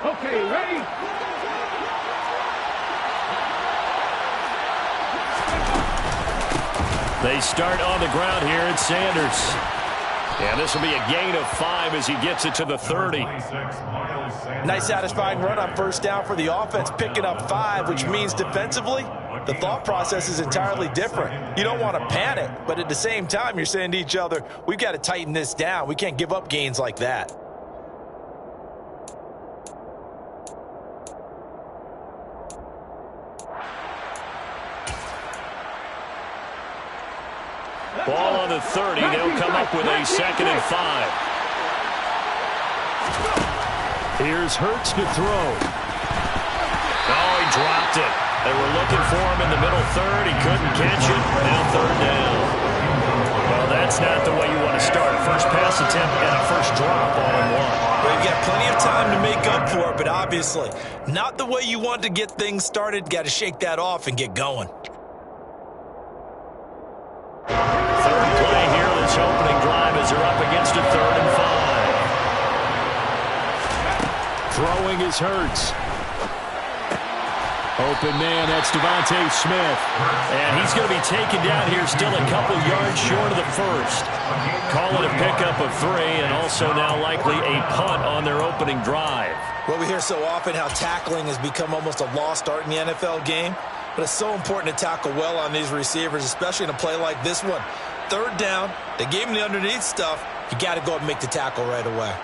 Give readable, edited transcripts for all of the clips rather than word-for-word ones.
Okay, ready? They start on the ground here at Sanders. And this will be a gain of 5 as he gets it to the 30. Nice satisfying run on first down for the offense, picking up 5, which means defensively, the thought process is entirely different. You don't want to panic, but at the same time, you're saying to each other, we've got to tighten this down. We can't give up gains like that. Ball on the 30. They'll come up with a 2nd and 5. Here's Hurts to throw. Oh, he dropped it. They were looking for him in the middle third. He couldn't catch it. Now 3rd down. Well, that's not the way you want to start. First pass attempt and a first drop all in one. Well, you've got plenty of time to make up for it, but obviously not the way you want to get things started. Got to shake that off and get going. Third play here, this opening drive as they're up against a 3rd and 5. Throwing is Hurts. Open man, that's Devontae Smith. And he's going to be taken down here still a couple yards short of the first. Call it a pickup of 3 and also now likely a punt on their opening drive. Well, we hear so often how tackling has become almost a lost art in the NFL game. But it's so important to tackle well on these receivers, especially in a play like this one. 3rd down, they gave him the underneath stuff. You got to go and make the tackle right away.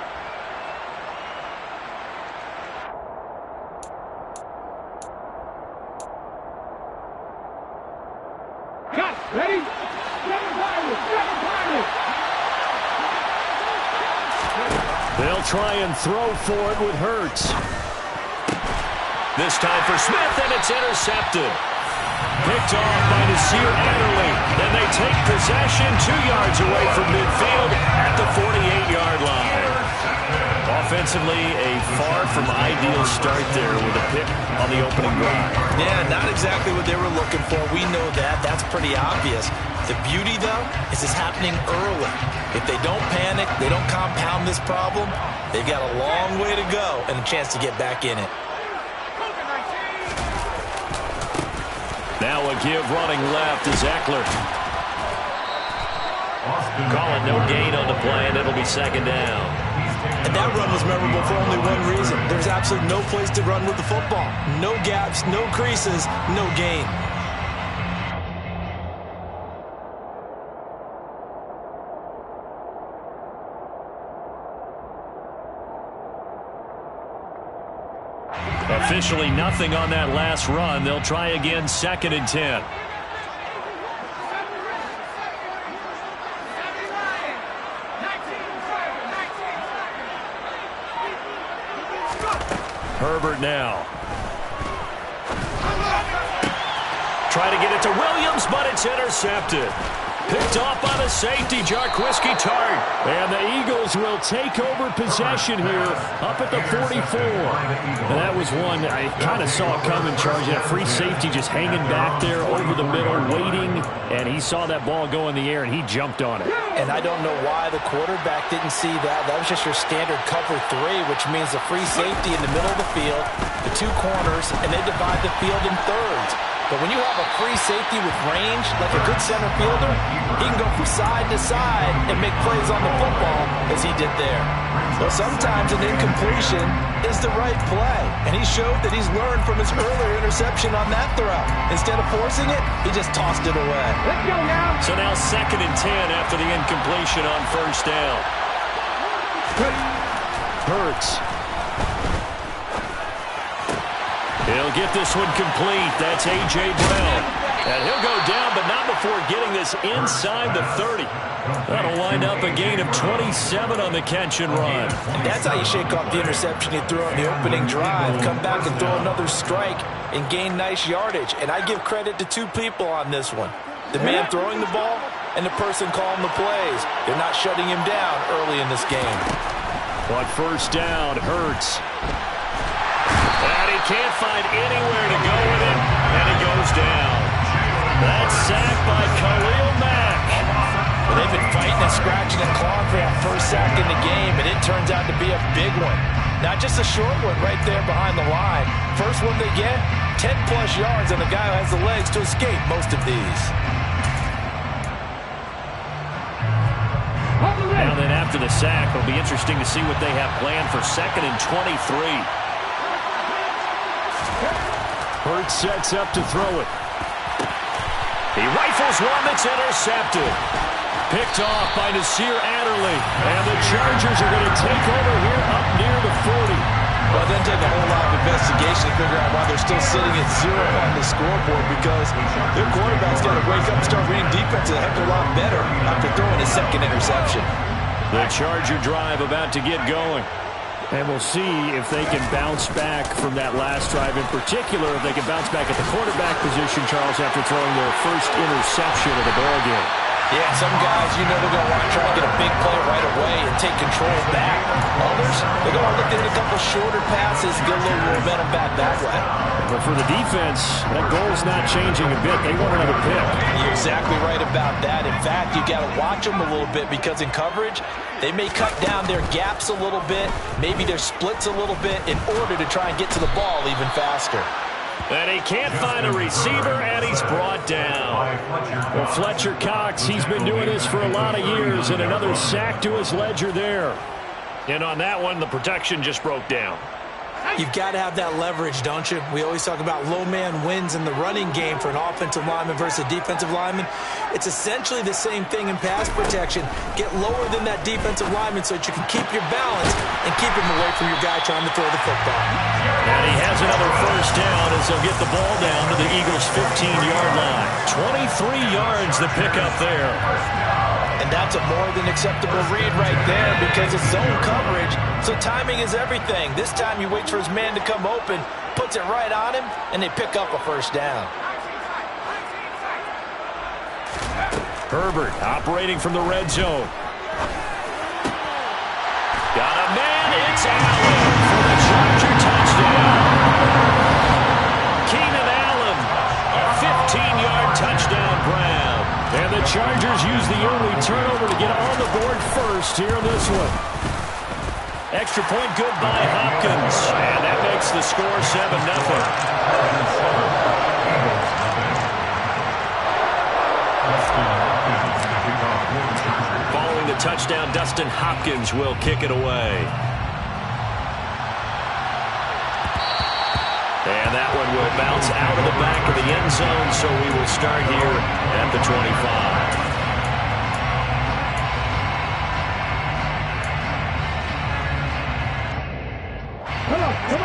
Cut, ready? They'll try and throw for it with Hurts. This time for Smith, and it's intercepted. Picked off by Nasir Adderley. Then they take possession 2 yards away from midfield at the 48-yard line. Offensively, a far from ideal start there with a pick on the opening drive. Yeah, not exactly what they were looking for. We know that. That's pretty obvious. The beauty, though, is it's happening early. If they don't panic, they don't compound this problem, they've got a long way to go and a chance to get back in it. Now a give running left is Eckler. Call it no gain on the play, and it'll be 2nd down. And that run was memorable for only one reason. There's absolutely no place to run with the football. No gaps, no creases, no gain. Officially nothing on that last run. They'll try again, 2nd and 10. Herbert now. Try to get it to Williams, but it's intercepted. Picked off by the safety, Jarquiski Tart. And the Eagles will take over possession here up at the 44. And that was one I kind of saw coming, charge. That free safety just hanging back there over the middle, waiting. And he saw that ball go in the air, and he jumped on it. And I don't know why the quarterback didn't see that. That was just your standard cover 3, which means the free safety in the middle of the field, the 2 corners, and they divide the field in thirds. But when you have a free safety with range, like a good center fielder, he can go from side to side and make plays on the football as he did there. Well, sometimes an incompletion is the right play, and he showed that he's learned from his earlier interception on that throw. Instead of forcing it, he just tossed it away. Let's go now. So now 2nd and 10 after the incompletion on first down. Hurts. He'll get this one complete. That's A.J. Brown. And he'll go down, but not before getting this inside the 30. That'll wind up a gain of 27 on the catch and run. And that's how you shake off the interception you threw on the opening drive. Come back and throw another strike and gain nice yardage. And I give credit to 2 people on this one. The man throwing the ball and the person calling the plays. They're not shutting him down early in this game. But first down, Hurts. And he can't find anywhere to go with it, and he goes down. That's sacked by Khalil Mack. Well, they've been fighting and scratching and clawing for that first sack in the game, and it turns out to be a big one. Not just a short one right there behind the line. First one they get, 10-plus yards, and the guy who has the legs to escape most of these. Now then, after the sack, it'll be interesting to see what they have planned for 2nd and 23. Hurts sets up to throw it. He rifles one that's intercepted. Picked off by Nasir Adderley. And the Chargers are going to take over here up near the 40. Well, it doesn't take a whole lot of investigation to figure out why they're still sitting at 0 on the scoreboard, because their quarterback's got to wake up and start reading defense a heck of a lot better after throwing his 2nd interception. The Charger drive about to get going. And we'll see if they can bounce back from that last drive. In particular, if they can bounce back at the quarterback position, Charles, after throwing their first interception of the ballgame. Yeah, some guys, you know, they're going to want to try and get a big play right away and take control back. Others, they're going to look at a couple shorter passes, get a little momentum back that way. But for the defense, that goal's not changing a bit. They want another pick. You're exactly right about that. In fact, you got to watch them a little bit, because in coverage, they may cut down their gaps a little bit, maybe their splits a little bit, in order to try and get to the ball even faster. And he can't find a receiver, and he's brought down. Well, Fletcher Cox, he's been doing this for a lot of years, and another sack to his ledger there. And on that one, the protection just broke down. You've got to have that leverage, don't you? We always talk about low man wins in the running game for an offensive lineman versus a defensive lineman. It's essentially the same thing in pass protection. Get lower than that defensive lineman so that you can keep your balance and keep him away from your guy trying to throw the football. And he has another first down as they'll get the ball down to the Eagles' 15-yard line. 23 yards to pick up there. And that's a more than acceptable read right there, because it's zone coverage, so timing is everything. This time he waits for his man to come open, puts it right on him, and they pick up a first down. Herbert operating from the red zone. Got a man, it's Allen for the Charger touchdown. Keenan Allen, 15-yard touchdown grab. And the Chargers use the early turnover to get on the board first here in this one. Extra point good by Hopkins. And that makes the score 7-0. Following the touchdown, Dustin Hopkins will kick it away. And that one will bounce out of the back of the end zone, so we will start here at the 25.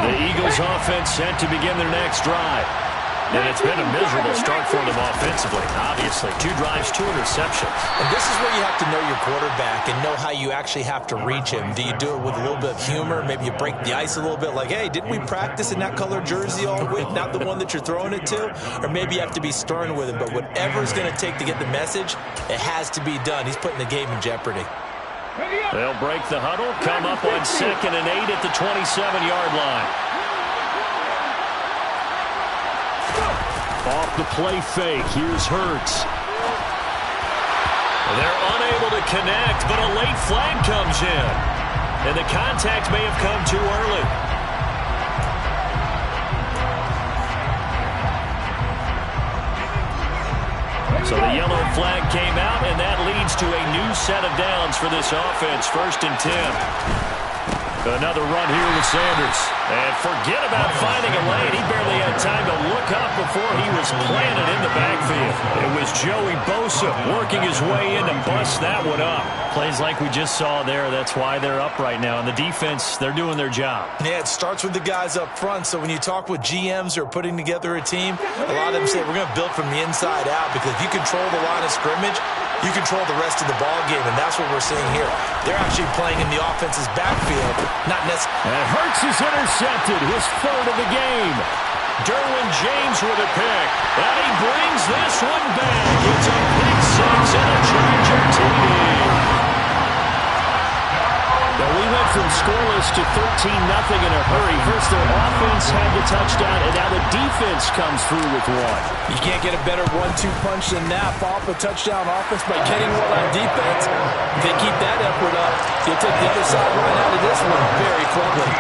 The Eagles offense set to begin their next drive. And it's been a miserable start for them offensively, obviously. 2 drives, 2 interceptions. And this is where you have to know your quarterback and know how you actually have to reach him. Do you do it with a little bit of humor? Maybe you break the ice a little bit, like, hey, didn't we practice in that color jersey all week, not the one that you're throwing it to? Or maybe you have to be stern with him. But whatever it's going to take to get the message, it has to be done. He's putting the game in jeopardy. They'll break the huddle, come up on 2nd and 8 at the 27-yard line. Off the play fake, here's Hurts. They're unable to connect, but a late flag comes in. And the contact may have come too early. So the yellow flag came out, and that leads to a new set of downs for this offense. 1st and 10. Another run here with Sanders. And forget about finding a lane. He barely had time to look up before he was planted in the backfield. It was Joey Bosa working his way in to bust that one up. Plays like we just saw there. That's why they're up right now. And the defense, they're doing their job. Yeah, it starts with the guys up front. So when you talk with GMs who are putting together a team, a lot of them say we're going to build from the inside out, because if you control the line of scrimmage, you control the rest of the ball game, and that's what we're seeing here. They're actually playing in the offense's backfield, not necessarily. And Hurts is intercepted, his 3rd of the game. Derwin James with a pick, and he brings this one back. It's a pick 6 and a Charger TD. Well, we went from scoreless to 13-0 in a hurry. First, their offense had the touchdown, and now the defense comes through with one. You can't get a better 1-2 punch than that. Off a touchdown offense by getting one on defense. If they keep that effort up, you'll take the other sideline out of this one very quickly.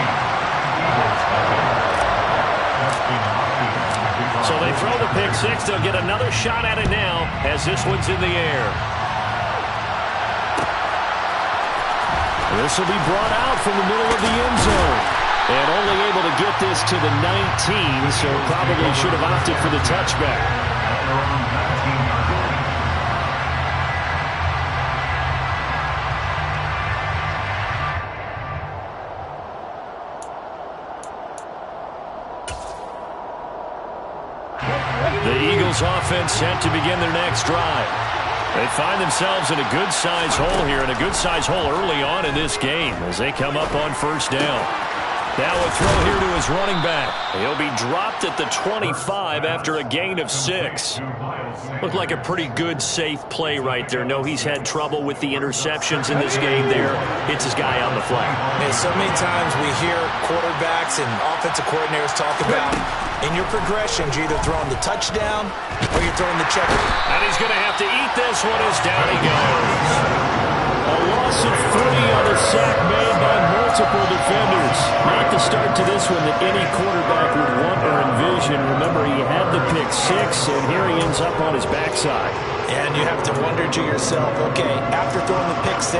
So they throw the pick six. They'll get another shot at it now as this one's in the air. This will be brought out from the middle of the end zone. And only able to get this to the 19, so probably should have opted for the touchback. The Eagles offense set to begin their next drive. They find themselves in a good-sized hole here, and a good-sized hole early on in this game as they come up on first down. Now a throw here to his running back. He'll be dropped at the 25 after a gain of 6. Looked like a pretty good, safe play right there. No, he's had trouble with the interceptions in this game there. Hits his guy on the flat. Hey, so many times we hear quarterbacks and offensive coordinators talk about in your progressions, you're either throwing the touchdown or you're throwing the checker. And he's going to have to eat this one as down he goes. A loss of 3 on a sack made by multiple defenders. Not the start to this one that any quarterback would want or envision. Remember, he had the pick 6, and here he ends up on his backside. And you have to wonder to yourself, okay, after throwing the pick 6,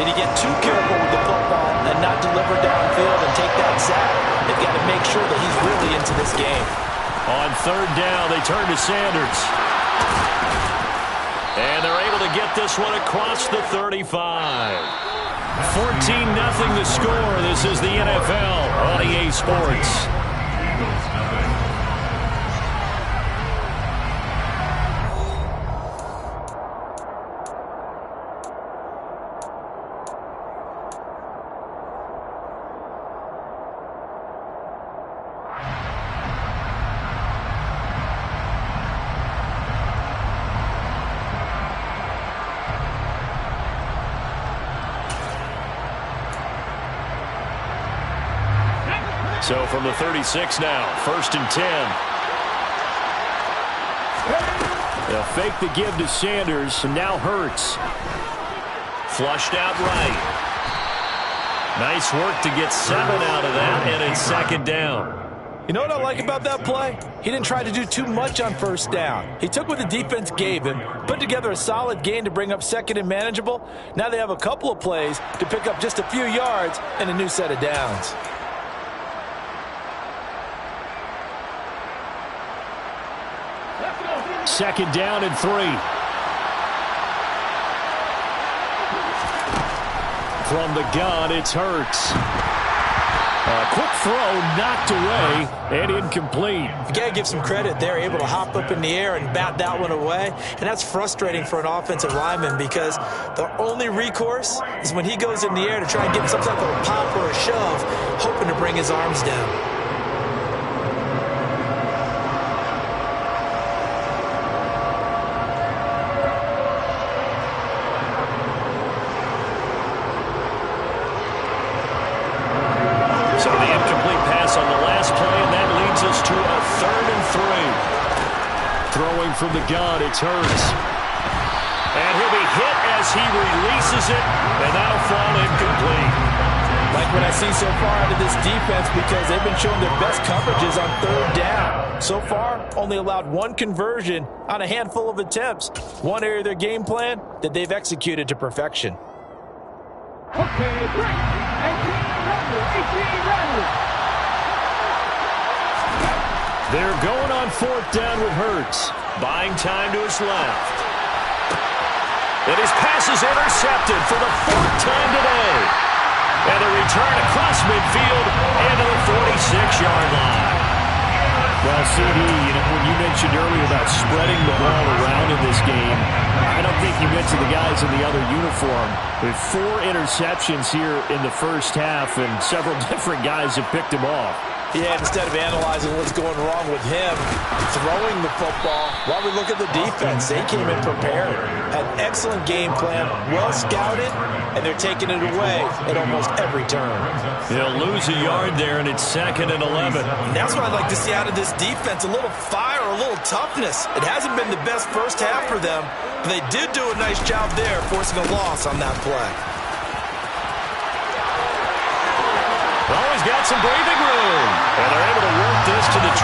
did he get too careful with the football and not deliver downfield and take that sack? They've got to make sure that he's really into this game. On third down, they turn to Sanders. And they're able to get this one across the 35. 14-0 the score. This is the NFL on EA Sports. So from the 36 now, 1st and 10. They'll fake the give to Sanders, and now Hurts. Flushed out right. Nice work to get 7 out of that, and it's 2nd down. You know what I like about that play? He didn't try to do too much on first down. He took what the defense gave him, put together a solid gain to bring up 2nd and manageable. Now they have a couple of plays to pick up just a few yards and a new set of downs. Second down and 3. From the gun, it's Hurts. A quick throw knocked away and incomplete. You got to give some credit. They're able to hop up in the air and bat that one away. And that's frustrating for an offensive lineman because the only recourse is when he goes in the air to try and get some type of a pop or a shove, hoping to bring his arms down. From the gun, it's Hurts. And he'll be hit as he releases it, and that'll fall incomplete. Like what I see so far out of this defense because they've been showing their best coverages on 3rd down. So far, only allowed 1 conversion on a handful of attempts. One area of their game plan that they've executed to perfection. Okay, break. 18 runners. They're going on 4th down with Hurts. Buying time to his left. And his pass is intercepted for the 4th time today. And a return across midfield and to the 46-yard line. Well, CD, when you mentioned earlier about spreading the ball around in this game, I don't think you mentioned the guys in the other uniform. With 4 interceptions here in the first half, and several different guys have picked them off. Yeah, instead of analyzing what's going wrong with him throwing the football, while we look at the defense, they came in prepared, had an excellent game plan, well scouted, and they're taking it away at almost every turn. He'll lose a yard there, and it's 2nd and 11. And that's what I'd like to see out of this defense, a little fire, a little toughness. It hasn't been the best first half for them, but they did do a nice job there, forcing a loss on that play. Always got some breathing room. And they're able to work this to the 25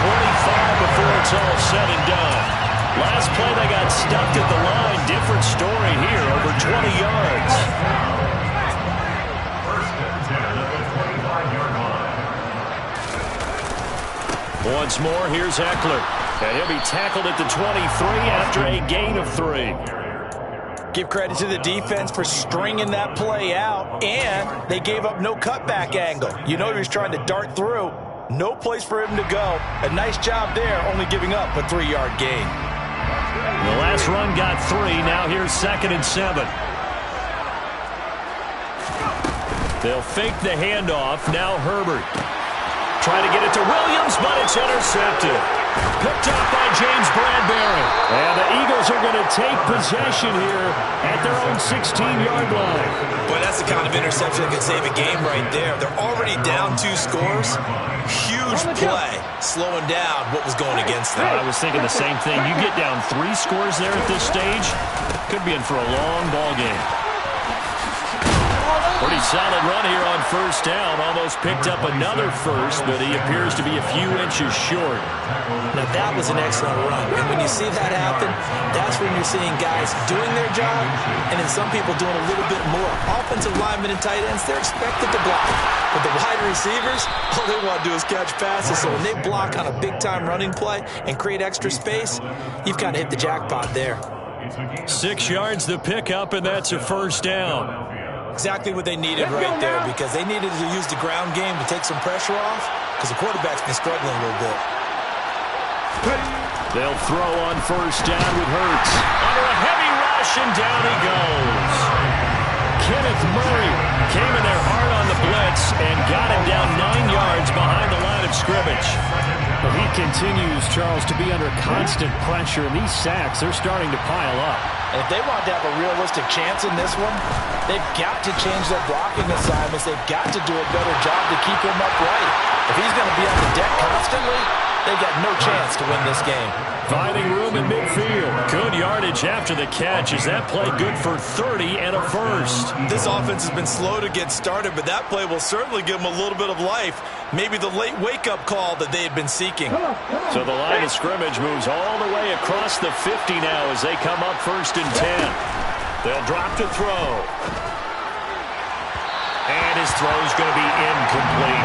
before it's all said and done. Last play, they got stuck at the line. Different story here, over 20 yards. Once more, here's Eckler. And he'll be tackled at the 23 after a gain of 3. Give credit to the defense for stringing that play out, and they gave up no cutback angle. You know he was trying to dart through. No place for him to go. A nice job there, only giving up a 3-yard gain. The last run got 3. Now here's 2nd and 7. They'll fake the handoff. Now Herbert. Trying to get it to Williams, but it's intercepted. Picked up by James Bradbury. And the Eagles are going to take possession here at their own 16-yard line. Boy, that's the kind of interception that could save a game right there. They're already down 2 scores. Huge play, slowing down what was going against them. I was thinking the same thing. You get down 3 scores there at this stage, could be in for a long ball game. Pretty solid run here on first down. Almost picked up another first, but he appears to be a few inches short. Now, that was an excellent run. And when you see that happen, that's when you're seeing guys doing their job and then some people doing a little bit more. Offensive linemen and tight ends, they're expected to block. But the wide receivers, all they want to do is catch passes. So when they block on a big-time running play and create extra space, you've kind of hit the jackpot there. 6 yards the pickup, and that's a first down. Exactly what they needed right there, because they needed to use the ground game to take some pressure off, because the quarterback's been struggling a little bit. They'll throw on first down with Hurts. Under a heavy rush, and down he goes. Kenneth Murray came in there hard on the blitz and got him down 9 yards behind the line of scrimmage. Well, he continues, Charles, to be under constant pressure, and these sacks, they're starting to pile up. And if they want to have a realistic chance in this one, they've got to change their blocking assignments. They've got to do a better job to keep him upright. If he's going to be on the deck constantly, they've got no chance to win this game. Finding room in midfield. Good yardage after the catch. Is that play good for 30 and a first? This offense has been slow to get started, but that play will certainly give them a little bit of life. Maybe the late wake-up call that they had been seeking. So the line of scrimmage moves all the way across the 50 now as they come up 1st and 10. They'll drop to throw. And his throw is going to be incomplete.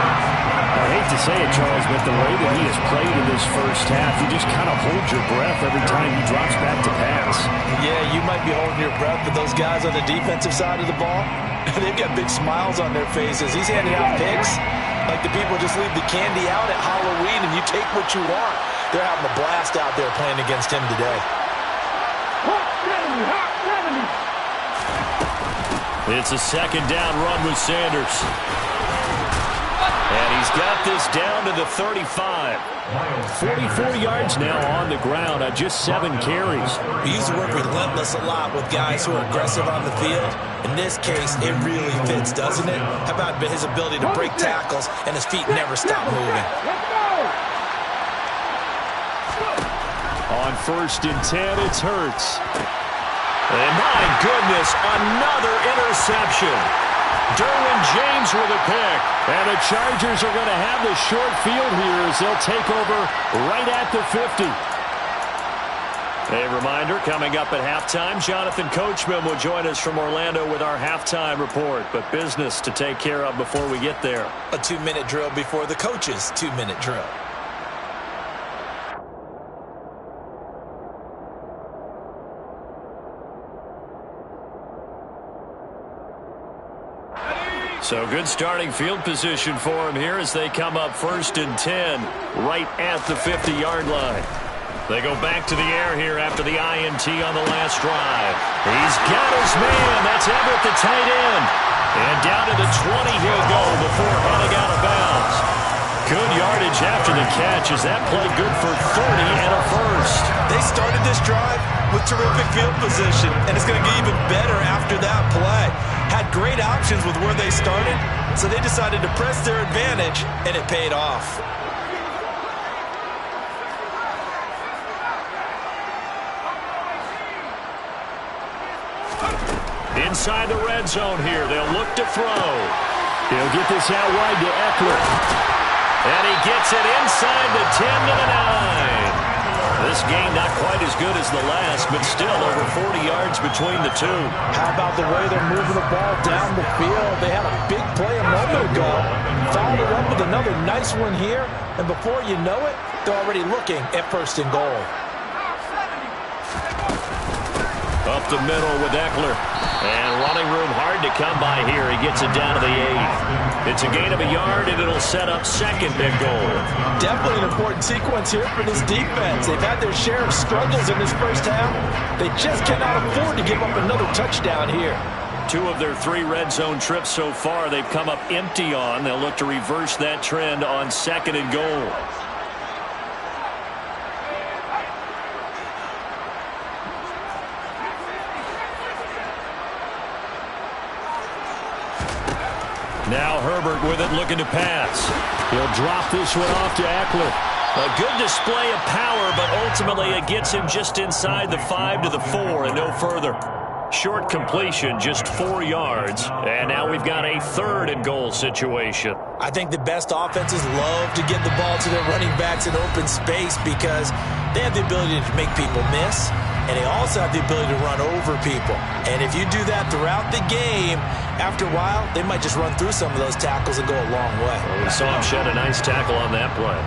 I hate to say it, Charles, but the way that he has played in this first half, you just kind of hold your breath every time he drops back to pass. Yeah, you might be holding your breath, but those guys on the defensive side of the ball, they've got big smiles on their faces. He's handing out picks like the people just leave the candy out at Halloween and you take what you want. They're having a blast out there playing against him today. It's a 2nd down run with Sanders. And he's got this down to the 35. 44 yards now on the ground on just 7 carries. We use the word relentless a lot with guys who are aggressive on the field. In this case, it really fits, doesn't it? How about his ability to break tackles and his feet never stop moving? On 1st and 10, it's Hurts. And my goodness, another interception. Derwin James with a pick. And the Chargers are going to have the short field here as they'll take over right at the 50. A reminder, coming up at halftime, Jonathan Coachman will join us from Orlando with our halftime report. But business to take care of before we get there. A 2-minute drill before the coach's 2-minute drill. So good starting field position for him here as they come up 1st and 10 right at the 50-yard line. They go back to the air here after the INT on the last drive. He's got his man. That's Everett, the tight end. And down to the 20 he'll go before heading out of bounds. Good good yardage after the catch. Is that play good for 30 and a first? They started this drive with terrific field position, and it's going to get even better after that play. Had great options with where they started, so they decided to press their advantage, and it paid off. Inside the red zone here, they'll look to throw. He'll get this out wide to Eckler. And he gets it inside the 10 to the 9. This game not quite as good as the last, but still over 40 yards between the two. How about the way they're moving the ball down the field? They had a big play a moment ago. Followed it up with another nice one here. And before you know it, they're already looking at first and goal. Up the middle with Eckler. And running room hard to come by here. He gets it down to the 8. It's a gain of a yard, and it'll set up second and goal. Definitely an important sequence here for this defense. They've had their share of struggles in this first half. They just cannot afford to give up another touchdown here. 2 of their 3 red zone trips so far they've come up empty on. They'll look to reverse that trend on second and goal. Now Herbert with it, looking to pass. He'll drop this one off to Eckler. A good display of power, but ultimately it gets him just inside the 5 to the 4 and no further. Short completion, just 4 yards. And now we've got a third and goal situation. I think the best offenses love to get the ball to their running backs in open space because they have the ability to make people miss, and they also have the ability to run over people. And if you do that throughout the game, after a while, they might just run through some of those tackles and go a long way. Well, we saw him shed a nice tackle on that play.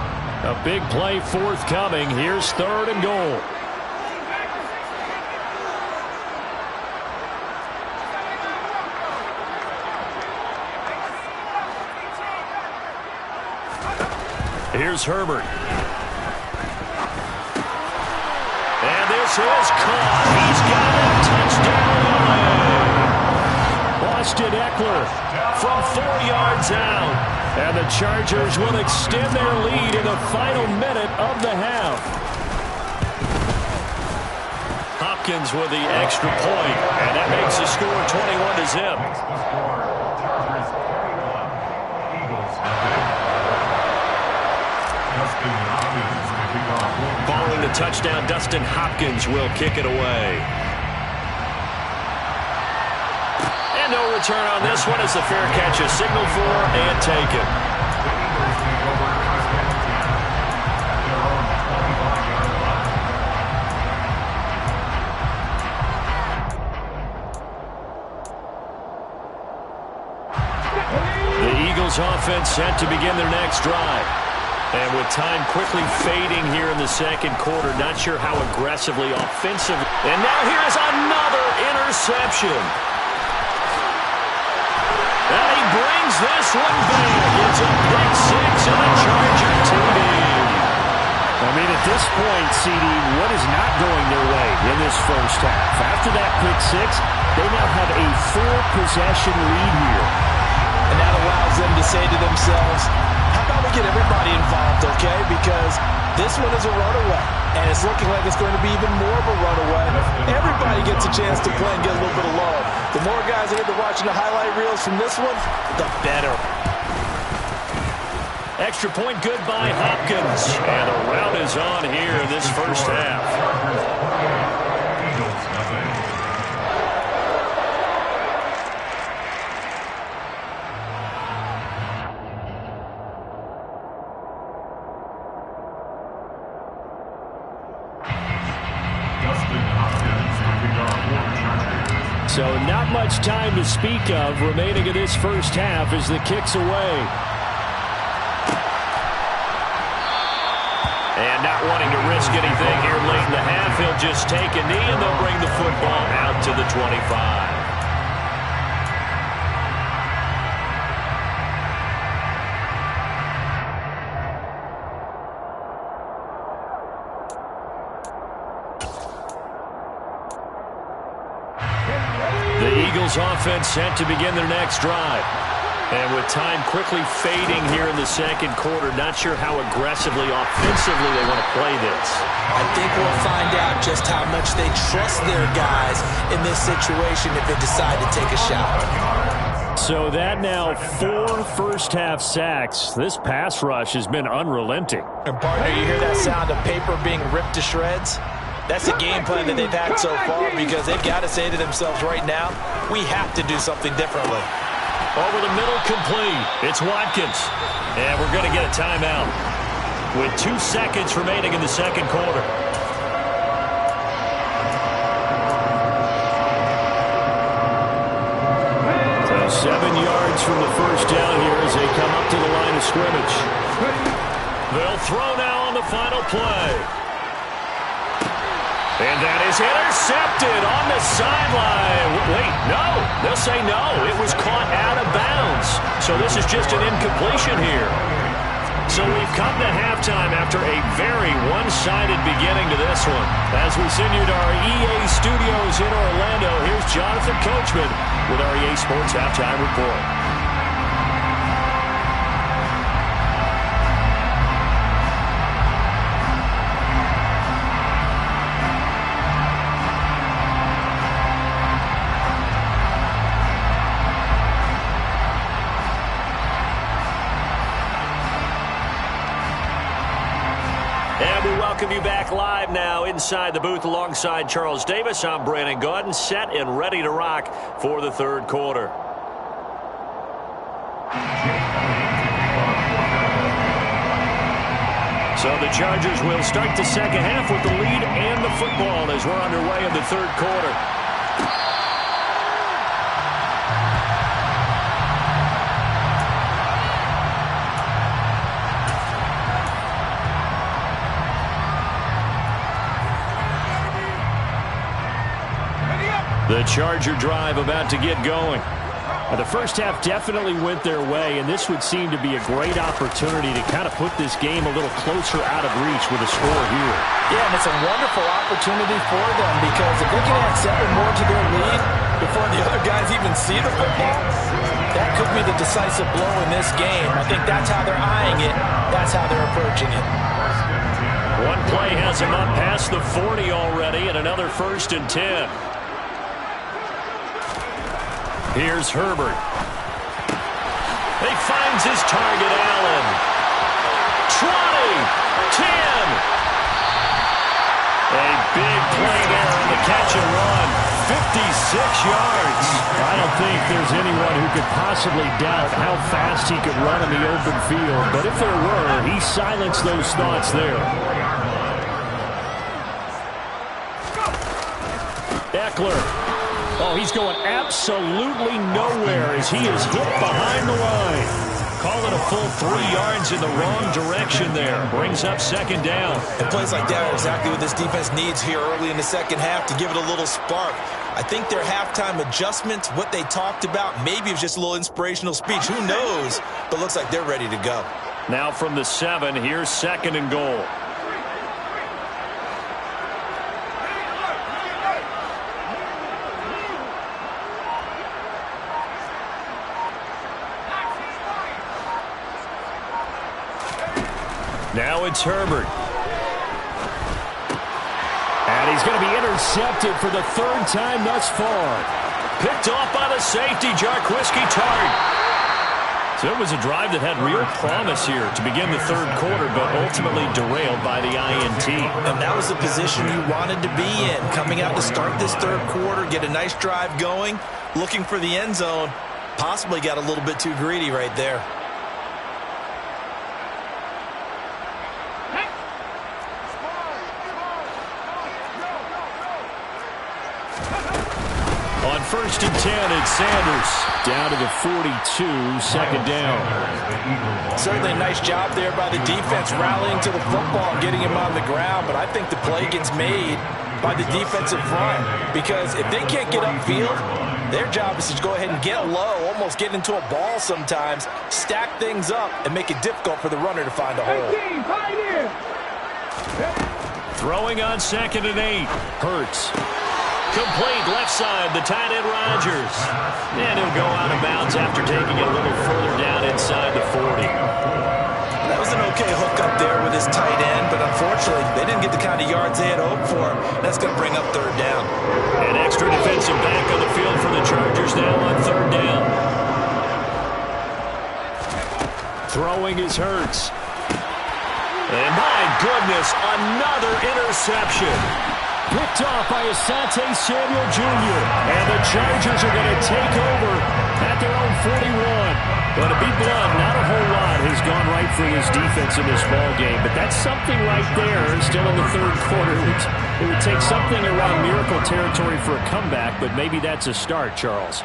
A big play forthcoming. Here's third and goal. Here's Herbert. And this is caught. He's got a touchdown. Austin Eckler From 4 yards out. And the Chargers will extend their lead in the final minute of the half. Hopkins with the extra point, and that makes the score 21 to zip. Following the touchdown, Dustin Hopkins will kick it away. And no return on this one as the fair catch is signaled for and taken. The Eagles offense set to begin their next drive. And with time quickly fading here in the second quarter, not sure how aggressively offensive. And now here's another interception. And he brings this one back. It's a pick 6 and a Charger TD. I mean, at this point, CD, what is not going their way in this first half? After that pick 6, they now have a 4-possession lead here. And that allows them to say to themselves, how about we get everybody involved, okay? Because this one is a runaway, and it's looking like it's going to be even more of a runaway. Everybody gets a chance to play and get a little bit of love. The more guys that are watching the highlight reels from this one, the better. Extra point good by Hopkins. And the rout is on here in this first half. So not much time to speak of remaining in this first half as the kick's away. And not wanting to risk anything here late in the half, he'll just take a knee and they'll bring the football out to the 25. The Eagles offense set to begin their next drive. And with time quickly fading here in the second quarter, not sure how aggressively, offensively they want to play this. I think we'll find out just how much they trust their guys in this situation if they decide to take a shot. So that now 4 first-half sacks. This pass rush has been unrelenting. And partner, you hear that sound of paper being ripped to shreds? That's the game plan that they've had so far because they've got to say to themselves right now, we have to do something differently. Over the middle, complete. It's Watkins. And we're going to get a timeout with 2 seconds remaining in the second quarter. So 7 yards from the first down here as they come up to the line of scrimmage. They'll throw now on the final play. And that is intercepted on the sideline. Wait, no. They'll say no. It was caught out of bounds. So this is just an incompletion here. So we've come to halftime after a very one-sided beginning to this one. As we send you to our EA studios in Orlando, here's Jonathan Coachman with our EA Sports Halftime Report. Welcome you back live now inside the booth alongside Charles Davis. I'm Brandon Gaudin, set and ready to rock for the third quarter. So the Chargers will start the second half with the lead and the football as we're underway in the third quarter. The Charger drive about to get going. The first half definitely went their way, and this would seem to be a great opportunity to kind of put this game a little closer out of reach with a score here. Yeah, and it's a wonderful opportunity for them because if they can add 7 more to their lead before the other guys even see the football, that could be the decisive blow in this game. I think that's how they're eyeing it. That's how they're approaching it. One play has him up past the 40 already, and another 1st and 10. Here's Herbert. He finds his target, Allen. 20, 10. A big play there on the catch and run. 56 yards. I don't think there's anyone who could possibly doubt how fast he could run in the open field. But if there were, he silenced those thoughts there. Eckler. Oh, he's going absolutely nowhere as he is hit behind the line. Call it a full 3 yards in the wrong direction there. Brings up second down. And plays like that are exactly what this defense needs here early in the second half to give it a little spark. I think their halftime adjustments, what they talked about, maybe it was just a little inspirational speech. Who knows? But looks like they're ready to go. Now from the 7, here's 2nd and goal. Now it's Herbert. And he's going to be intercepted for the 3rd time thus far. Picked off by the safety, Jarquiski Tart. So it was a drive that had real promise here to begin the third quarter, but ultimately derailed by the INT. And that was the position you wanted to be in. Coming out to start this third quarter, get a nice drive going, looking for the end zone. Possibly got a little bit too greedy right there. On 1st and 10, it's Sanders. Down to the 42, 2nd down. Certainly a nice job there by the defense rallying to the football and getting him on the ground, but I think the play gets made by the defensive front because if they can't get upfield, their job is to go ahead and get low, almost get into a ball sometimes, stack things up, and make it difficult for the runner to find a hole. Throwing on 2nd and 8. Hurts. Complete left side, the tight end Rodgers. And he'll go out of bounds after taking it a little further down inside the 40. That was an okay hook up there with his tight end, but unfortunately, they didn't get the kind of yards they had hoped for. That's going to bring up third down. An extra defensive back on the field for the Chargers now on third down. Throwing is Hurts. And my goodness, another interception. Picked off by Asante Samuel Jr. And the Chargers are going to take over at their own 41. But to be blunt, not a whole lot has gone right for this defense in this ball game. But that's something right there, still in the third quarter. It would take something around miracle territory for a comeback, but maybe that's a start, Charles.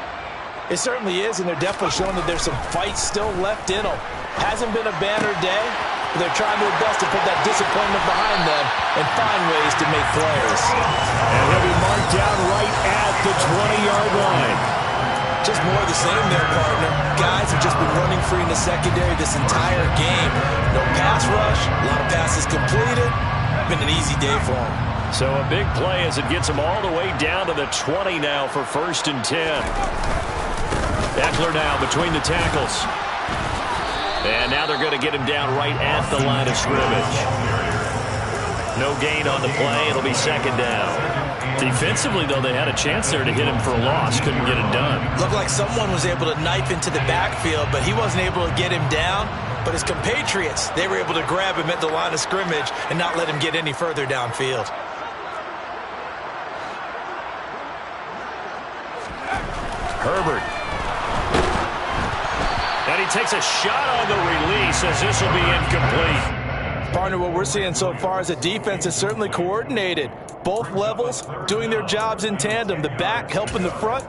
It certainly is, and they're definitely showing that there's some fight still left in them. Hasn't been a banner day. They're trying their best to put that disappointment behind them and find ways to make plays. And he'll be marked down right at the 20-yard line. Just more of the same there, partner. Guys have just been running free in the secondary this entire game. No pass rush, a lot of passes completed. Been an easy day for them. So a big play as it gets them all the way down to the 20 now for 1st and 10. Eckler now between the tackles. And now they're going to get him down right at the line of scrimmage. No gain on the play. It'll be 2nd down. Defensively, though, they had a chance there to hit him for a loss. Couldn't get it done. Looked like someone was able to knife into the backfield, but he wasn't able to get him down. But his compatriots, they were able to grab him at the line of scrimmage and not let him get any further downfield. Herbert. And he takes a shot on the release as this will be incomplete. Partner, what we're seeing so far is a defense is certainly coordinated. Both levels doing their jobs in tandem. The back helping the front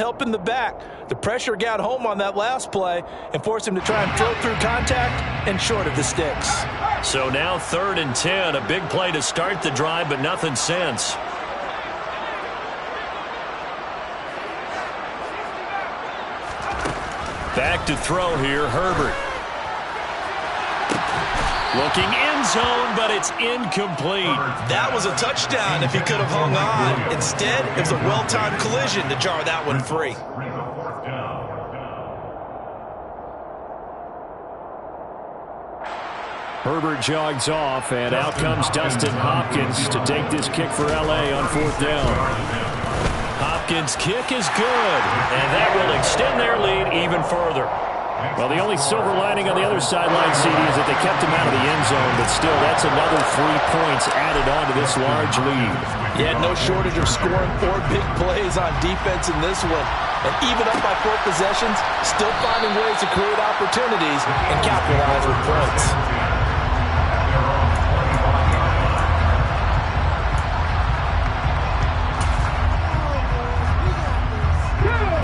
helping the back. The pressure got home on that last play and forced him to try and throw through contact and short of the sticks. So now 3rd and 10. A big play to start the drive, but nothing since. Back to throw here, Herbert. Looking end zone, but it's incomplete. That was a touchdown if he could have hung on. Instead, it was a well-timed collision to jar that one free. Herbert jogs off, and out comes Dustin Hopkins to take this kick for L.A. on 4th down. Hopkins' kick is good, and that will extend their lead even further. Well, the only silver lining on the other sideline, CD, is that they kept him out of the end zone, but still, that's another 3 points added on to this large lead. Yeah, no shortage of scoring 4 big plays on defense in this one. And even up by 4 possessions, still finding ways to create opportunities and capitalize with points.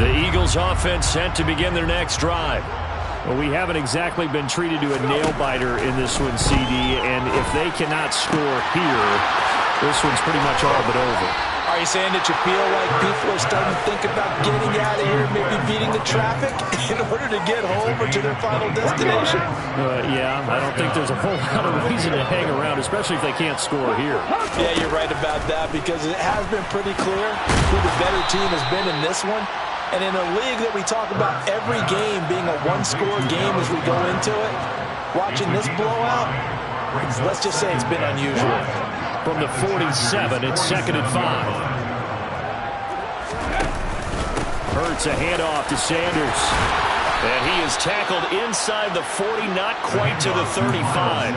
The Eagles offense set to begin their next drive. Well, we haven't exactly been treated to a nail-biter in this one, CD, and if they cannot score here, this one's pretty much all but over. Are you saying that you feel like people are starting to think about getting out of here, maybe beating the traffic in order to get home or to their final destination? Yeah, I don't think there's a whole lot of reason to hang around, especially if they can't score here. Yeah, you're right about that because it has been pretty clear who the better team has been in this one. And in a league that we talk about every game being a one-score game as we go into it, watching this blowout, let's just say it's been unusual. From the 47, it's 2nd and 5. Hurts a handoff to Sanders. And he is tackled inside the 40, not quite to the 35.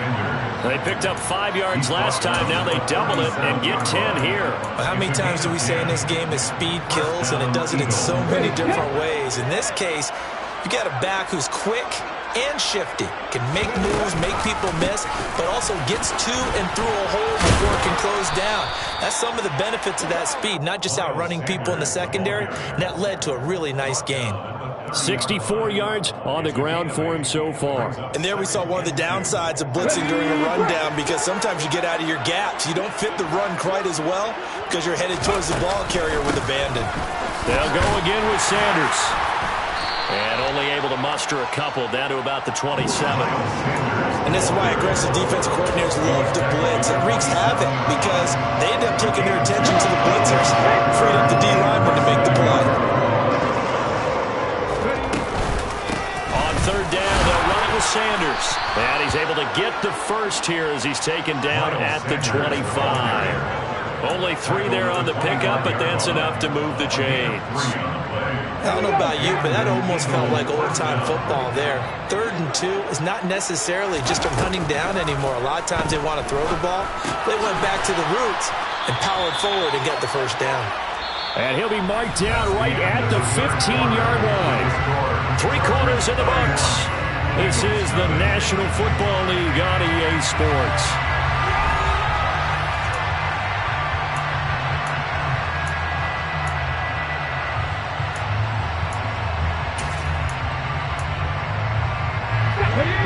They picked up 5 yards last time. Now they double it and get 10 here. But how many times do we say in this game that speed kills, and it does it in so many different ways? In this case, you got a back who's quick and shifty, can make moves, make people miss, but also gets to and through a hole before it can close down. That's some of the benefits of that speed, not just outrunning people in the secondary, and that led to a really nice gain. 64 yards on the ground for him so far. And there we saw one of the downsides of blitzing during a rundown, because sometimes you get out of your gaps. You don't fit the run quite as well because you're headed towards the ball carrier with abandon. They'll go again with Sanders. And only able to muster a couple, down to about the 27. And this is why aggressive defensive coordinators love to blitz. It wreaks havoc because they end up taking their attention to the blitzers, freed up the D-lineman to make the play. On third down, they'll run it with Sanders. And he's able to get the first here as he's taken down at the 25. Only 3 there on the pickup, but that's enough to move the chains. I don't know about you, but that almost felt like old-time football there. 3rd and 2 is not necessarily just a running down anymore. A lot of times they want to throw the ball. They went back to the roots and powered forward to get the first down. And he'll be marked down right at the 15-yard line. 3 quarters in the books. This is the National Football League on EA Sports.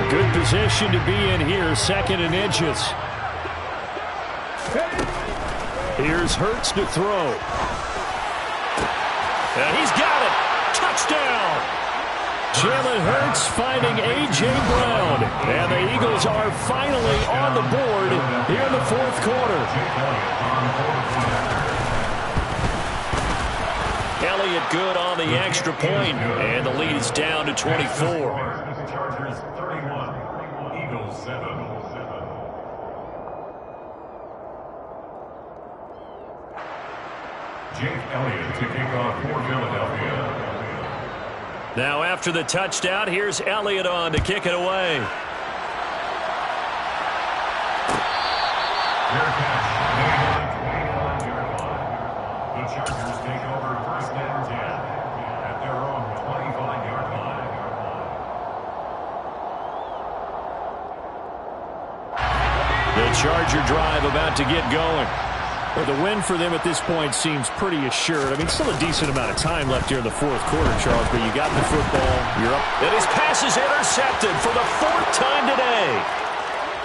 Good position to be in here, 2nd and inches. Here's Hurts to throw. And he's got it. Touchdown. Jalen Hurts finding A.J. Brown. And the Eagles are finally on the board here in the 4th quarter. Elliott good on the extra point, and the lead is down to 24. Elliott to kick off for Philadelphia. Now after the touchdown, here's Elliott on to kick it away. Fair catch. The Chargers take over 1st and 10 at their own 25-yard line. The Charger drive about to get going. Well, the win for them at this point seems pretty assured. I mean, still a decent amount of time left here in the 4th quarter, Charles, but you got the football. You're up. And his pass is intercepted for the 4th time today.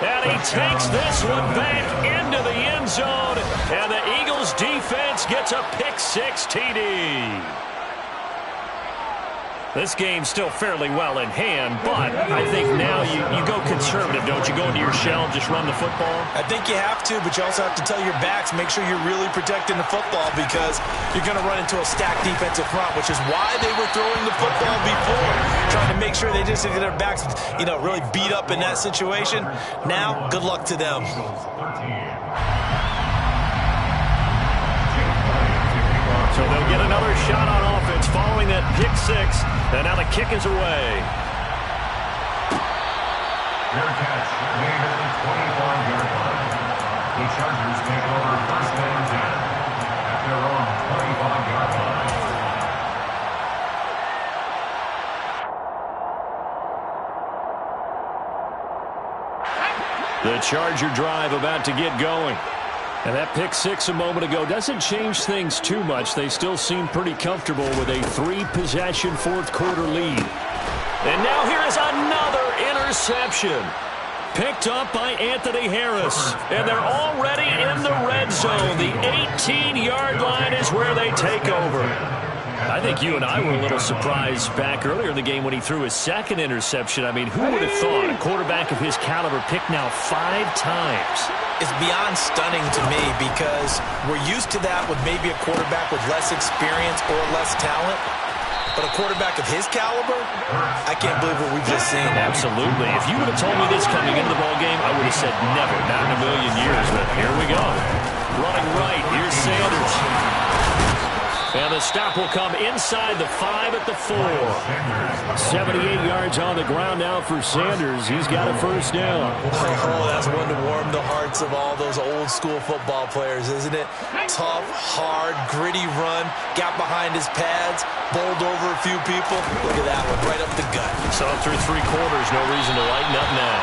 And he takes this one back into the end zone. And the Eagles defense gets a pick-6 TD. This game's still fairly well in hand, but I think now you go conservative, don't you? Go into your shell and just run the football? I think you have to, but you also have to tell your backs, make sure you're really protecting the football because you're going to run into a stacked defensive front, which is why they were throwing the football before, trying to make sure they just get their backs, really beat up in that situation. Now, good luck to them. So they'll get another shot on offense following that pick-6, and now the kick is away. Fair catch made at the 25-yard line. The Chargers take over 1st and 10 at their own 25-yard line. The Charger drive about to get going. And that pick-6 a moment ago doesn't change things too much. They still seem pretty comfortable with a 3-possession 4th quarter lead. And now here is another interception. Picked up by Anthony Harris. And they're already in the red zone. The 18-yard line is where they take over. I think you and I were a little surprised back earlier in the game when he threw his 2nd interception. I mean, who would have thought a quarterback of his caliber picked now 5 times? It's beyond stunning to me because we're used to that with maybe a quarterback with less experience or less talent. But a quarterback of his caliber, I can't believe what we've just seen. Absolutely. If you would have told me this coming into the ballgame, I would have said never, not in a million years. But here we go. Running right, here's Sanders. And the stop will come inside the 5 at the 4. 78 yards on the ground now for Sanders. He's got a first down. Oh, that's one to warm the hearts of all those old-school football players, isn't it? Tough, hard, gritty run. Got behind his pads, bowled over a few people. Look at that one, right up the gut. So through 3 quarters, no reason to lighten up now.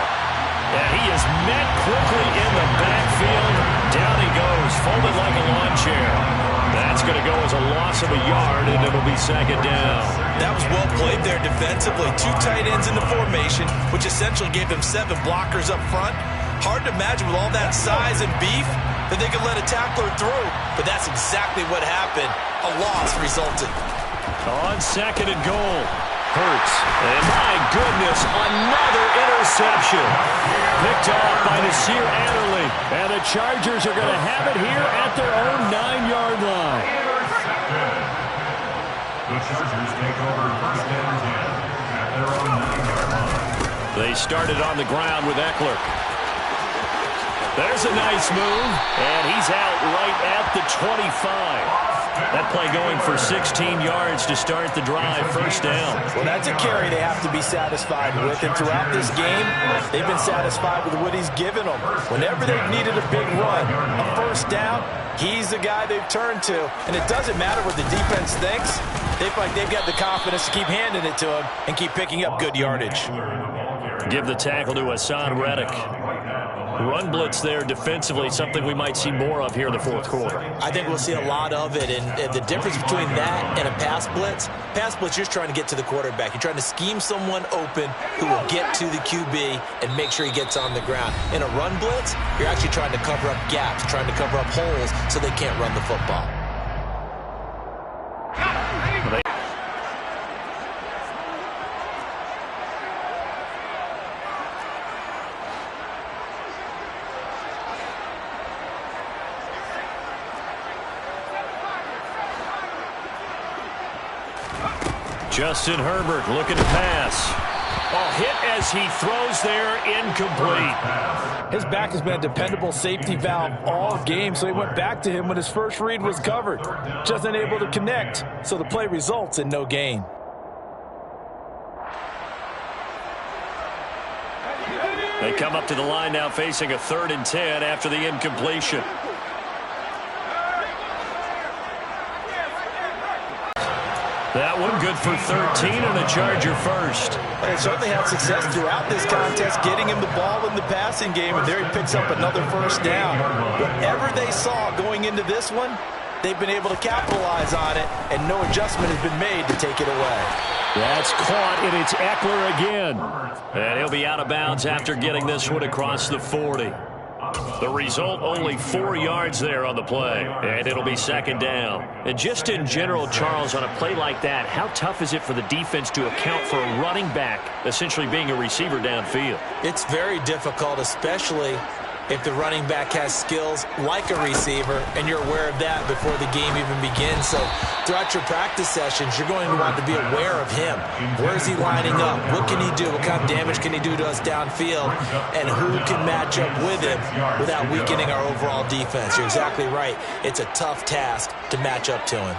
And he is met quickly in the backfield. Down he goes, folded like a lawn chair. That's going to go as a loss of a yard, and it'll be 2nd down. That was well played there defensively. 2 tight ends in the formation, which essentially gave them 7 blockers up front. Hard to imagine with all that size and beef that they could let a tackler through. But that's exactly what happened. A loss resulted. On 2nd and goal. Hurts. And my goodness, another interception. Picked off by Nasir Adderley. And the Chargers are going to have it here at their own 9-yard line. The Chargers take over first and 10 at their own 9-yard line. They started on the ground with Eckler. There's a nice move, and he's out right at the 25. That play going for 16 yards to start the drive, first down. Well, that's a carry they have to be satisfied with, and throughout this game, they've been satisfied with what he's given them. Whenever they've needed a big run, a first down, he's the guy they've turned to. And it doesn't matter what the defense thinks. They feel like they've got the confidence to keep handing it to him and keep picking up good yardage. Give the tackle to Hassan Reddick. Run blitz there defensively, something we might see more of here in the fourth quarter. I think we'll see a lot of it, and the difference between that and a pass blitz, you're just trying to get to the quarterback. You're trying to scheme someone open who will get to the QB and make sure he gets on the ground. In a run blitz, you're actually trying to cover up gaps, trying to cover up holes so they can't run the football. Justin Herbert looking to pass. Hit as he throws there, incomplete. His back has been a dependable safety valve all game, so he went back to him when his first read was covered. Just unable to connect, so the play results in no gain. They come up to the line now facing a 3rd and 10 after the incompletion. That one good for 13 and a Charger first. They certainly had success throughout this contest, getting him the ball in the passing game, and there he picks up another first down. Whatever they saw going into this one, they've been able to capitalize on it, and no adjustment has been made to take it away. That's caught, and it's Eckler again. And he'll be out of bounds after getting this one across the 40. The result, only 4 yards there on the play, and it'll be 2nd down. And just in general, Charles, on a play like that, how tough is it for the defense to account for a running back essentially being a receiver downfield? It's very difficult, especially if the running back has skills like a receiver, and you're aware of that before the game even begins. So throughout your practice sessions, you're going to want to be aware of him. Where is he lining up? What can he do? What kind of damage can he do to us downfield? And who can match up with him without weakening our overall defense? You're exactly right. It's a tough task to match up to him.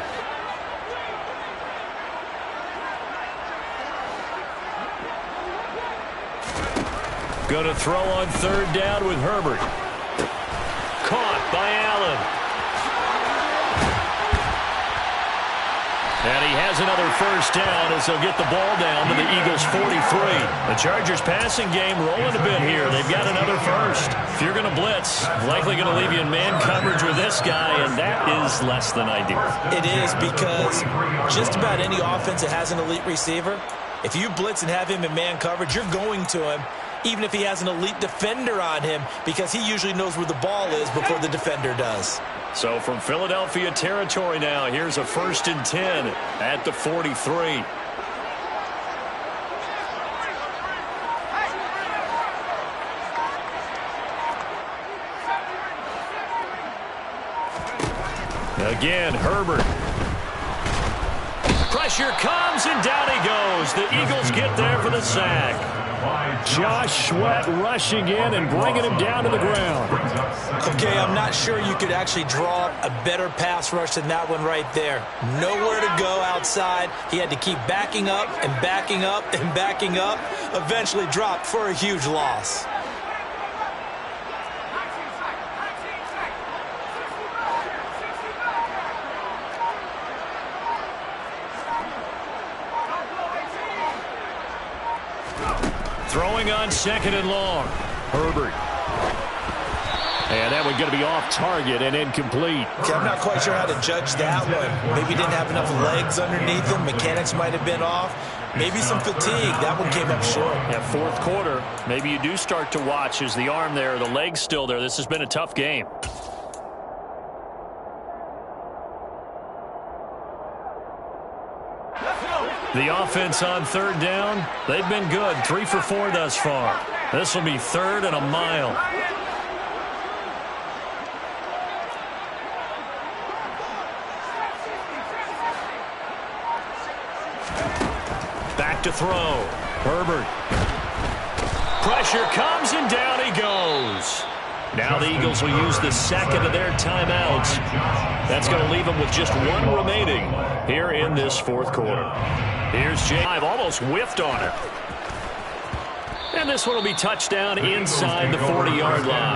Going to throw on 3rd down with Herbert. Caught by Allen. And he has another first down as they'll get the ball down to the Eagles' 43. The Chargers passing game rolling a bit here. They've got another first. If you're going to blitz, likely going to leave you in man coverage with this guy, and that is less than ideal. It is, because just about any offense that has an elite receiver, if you blitz and have him in man coverage, you're going to him, even if he has an elite defender on him, because he usually knows where the ball is before the defender does. So from Philadelphia territory now, here's a 1st and 10 at the 43. Again, Herbert. Pressure comes, and down he goes. The Eagles get there for the sack. Josh Sweat rushing in and bringing him down to the ground. Okay, I'm not sure you could actually draw a better pass rush than that one right there. Nowhere to go outside. He had to keep backing up and backing up and backing up. Eventually dropped for a huge loss. Throwing on 2nd and long. Herbert. And that one's going to be off target and incomplete. Okay, I'm not quite sure how to judge that one. Maybe he didn't have enough legs underneath him. Mechanics might have been off. Maybe some fatigue. That one came up short. Yeah, 4th quarter. Maybe you do start to watch as the arm there, the leg's still there. This has been a tough game. The offense on third down, they've been good. 3 for 4 thus far. This will be 3rd and a mile. Back to throw. Herbert. Pressure comes and down he goes. Now the Eagles will use the second of their timeouts. That's going to leave them with just 1 remaining here in this 4th quarter. Here's Jay. Almost whiffed on it. And this one will be touchdown inside the 40-yard line.